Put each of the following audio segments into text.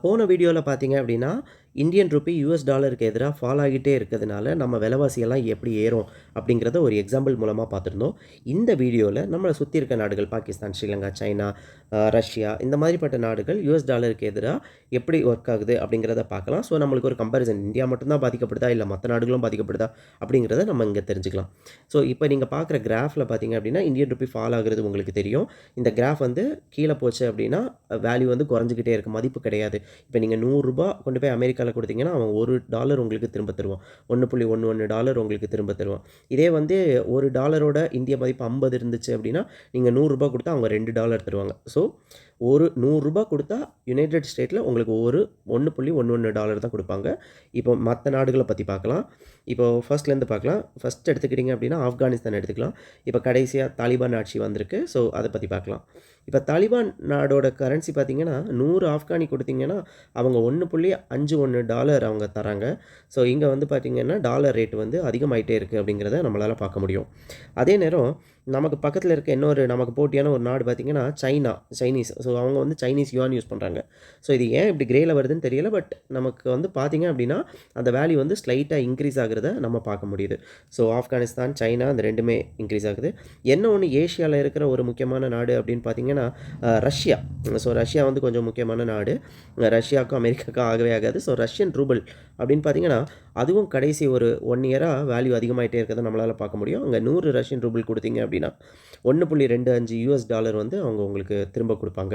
போன வீடியோல பார்த்தீங்க அப்படின்னா, இந்தியன் ரூபி யுஎஸ் டாலருக்கு எதிரா ஃபால் ஆகிட்டே இருக்கிறதுனால, நம்ம விலைவாசியெல்லாம் எப்படி ஏறும் அப்படிங்கிறத ஒரு எக்ஸாம்பிள் மூலமா பார்த்துருந்தோம். இந்த வீடியோல நம்மள சுத்தி இருக்க நாடுகள் பாகிஸ்தான், ஸ்ரீலங்கா, சைனா, ரஷ்யா இந்த மாதிரிப்பட்ட நாடுகள் யுஎஸ் டாலருக்கு எதிரா எப்படி ஒர்க் ஆகுது அப்படிங்கிறத பார்க்கலாம். ஸோ நம்மளுக்கு ஒரு கம்பேரிசன் இந்தியா மட்டும் தான் பாதிக்கப்படுதா? இல்ல மத்த நாடுகளும் பாதிக்கப்படுதா? அப்படிங்கிறத நம்ம இங்க தெரிஞ்சுக்கலாம். ஸோ இப்ப நீங்க பார்க்குற கிராஃப்ல பார்த்தீங்க அப்படின்னா, இந்தியன் ரூபி ஃபால் ஆகுறது உங்களுக்கு தெரியும். இந்த கிராஃப் வந்து கீழ போச்சு அப்படின்னா, வேல்யூ வந்து குறைஞ்சுக்கிட்டே இருக்கு. மதிப்பு கிடையாது. இப்போ நீங்கள் $100 கொண்டு போய் அமெரிக்காவில் கொடுத்தீங்கன்னா அவன் $1 உங்களுக்கு திரும்ப தருவான். $1.11 உங்களுக்கு திரும்ப தருவான். இதே வந்து $1 இந்திய மதிப்பு 50 இருந்துச்சு அப்படின்னா நீங்கள் $100 கொடுத்தா அவங்க $2 தருவாங்க. ஸோ ஒரு $100 கொடுத்தா யுனைடெட் ஸ்டேட்டில் உங்களுக்கு $1.11 தான் கொடுப்பாங்க. இப்போ மற்ற நாடுகளை பற்றி பார்க்கலாம். இப்போ ஃபர்ஸ்ட்லேருந்து பார்க்கலாம். ஃபர்ஸ்ட் எடுத்துக்கிட்டிங்க அப்படின்னா ஆப்கானிஸ்தான் எடுத்துக்கலாம். இப்போ கடைசியாக தாலிபான் ஆட்சி வந்திருக்கு. ஸோ அதை பற்றி பார்க்கலாம். இப்போ தாலிபான் நாடோட கரன்சி பார்த்தீங்கன்னா 100 ஆப்கானி கொடுத்தீங்கன்னா அவங்க $1.51 அவங்க தராங்க. ஸோ இங்கே வந்து பார்த்தீங்கன்னா டாலர் ரேட் வந்து அதிகமாயிட்டே இருக்குது அப்படிங்கிறத நம்மளால் பார்க்க முடியும். அதே நேரம் நமக்கு பக்கத்தில் இருக்க இன்னொரு நமக்கு போட்டியான ஒரு நாடு பார்த்தீங்கன்னா சைனீஸ். ஸோ அவங்க வந்து சைனீஸ் யுவான் யூஸ் பண்ணுறாங்க. ஸோ இது ஏன் இப்படி கிரேல வருதுன்னு தெரியல. பட் நமக்கு வந்து பார்த்தீங்க அப்படின்னா அந்த வேல்யூ வந்து ஸ்லைட்டாக இன்க்ரீஸ் ஆகுறத நம்ம பார்க்க முடியுது. ஸோ ஆப்கானிஸ்தான், சைனா அந்த ரெண்டுமே இன்க்ரீஸ் ஆகுது. என்ன ஒன்று ஏஷியாவில் இருக்கிற ஒரு முக்கியமான நாடு அப்படின்னு பார்த்தீங்கன்னா ரஷ்யா. ஸோ ரஷ்யா வந்து கொஞ்சம் முக்கியமான நாடு. ரஷ்யாவுக்கும் அமெரிக்காவுக்கும் ஆகவே ஆகாது. ஸோ ரஷ்யன் ரூபிள் அப்படின்னு பார்த்தீங்கன்னா அதுவும் கடைசி ஒரு 1 இயராக வேல்யூ அதிகமாகிட்டே இருக்கிறத நம்மளால் பார்க்க முடியும். அங்கே 100 ரஷ்யன் ரூபிள் கொடுத்தீங்க அப்படின்னா $1.25 வந்து அவங்க உங்களுக்கு திரும்ப கொடுப்பாங்க.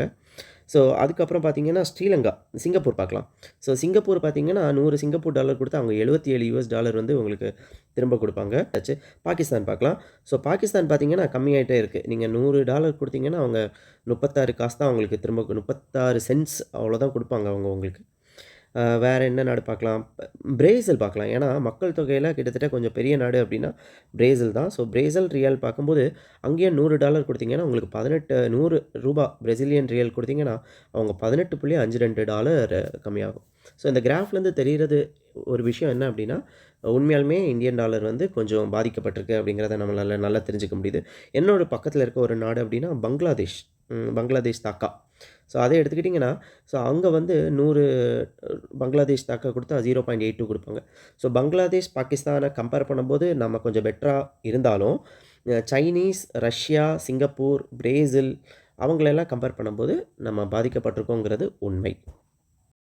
ஸோ அதுக்கப்புறம் பார்த்தீங்கன்னா சிங்கப்பூர் பார்க்கலாம். ஸோ சிங்கப்பூர் பார்த்தீங்கன்னா 100 சிங்கப்பூர் டாலர் கொடுத்தா அவங்க $77 வந்து உங்களுக்கு திரும்ப கொடுப்பாங்க. பாகிஸ்தான் பார்க்கலாம். ஸோ பாகிஸ்தான் பார்த்தீங்கன்னா கம்மியாயிட்டே இருக்குது. நீங்கள் $100 கொடுத்தீங்கன்னா அவங்க 36 காசு தான் அவங்களுக்கு திரும்ப 36 சென்ட்ஸ் அவ்வளோதான் கொடுப்பாங்க அவங்க உங்களுக்கு. வேறு என்ன நாடு பார்க்கலாம்? பிரேசில் பார்க்கலாம். ஏன்னா மக்கள் தொகையில் கிட்டத்தட்ட கொஞ்சம் பெரிய நாடு அப்படின்னா பிரேசில் தான். ஸோ பிரேசில் ரியால் பார்க்கும்போது அங்கேயும் $100 கொடுத்தீங்கன்னா உங்களுக்கு ₹100 பிரேசிலியன் ரியல் கொடுத்தீங்கன்னா அவங்க $18.52 கம்மியாகும். ஸோ இந்த கிராஃப்லேருந்து தெரிகிறது ஒரு விஷயம் என்ன அப்படின்னா உண்மையாலுமே இந்தியன் டாலர் வந்து கொஞ்சம் பாதிக்கப்பட்டிருக்கு அப்படிங்கிறத நம்மளால் நல்லா தெரிஞ்சுக்க முடியுது. என்னோட பக்கத்தில் இருக்க ஒரு நாடு அப்படின்னா பங்களாதேஷ் தாக்கா. ஸோ அதை எடுத்துக்கிட்டிங்கன்னா ஸோ அங்கே வந்து 100 பங்களாதேஷ் தாக்கா கொடுத்தா 0.82 கொடுப்பாங்க. ஸோ பங்களாதேஷ், பாகிஸ்தானை கம்பேர் பண்ணும்போது நம்ம கொஞ்சம் பெட்டராக இருந்தாலும் சைனீஸ், ரஷ்யா, சிங்கப்பூர், பிரேசில் அவங்களெல்லாம் கம்பேர் பண்ணும்போது நம்ம பாதிக்கப்பட்டிருக்கோங்கிறது உண்மை.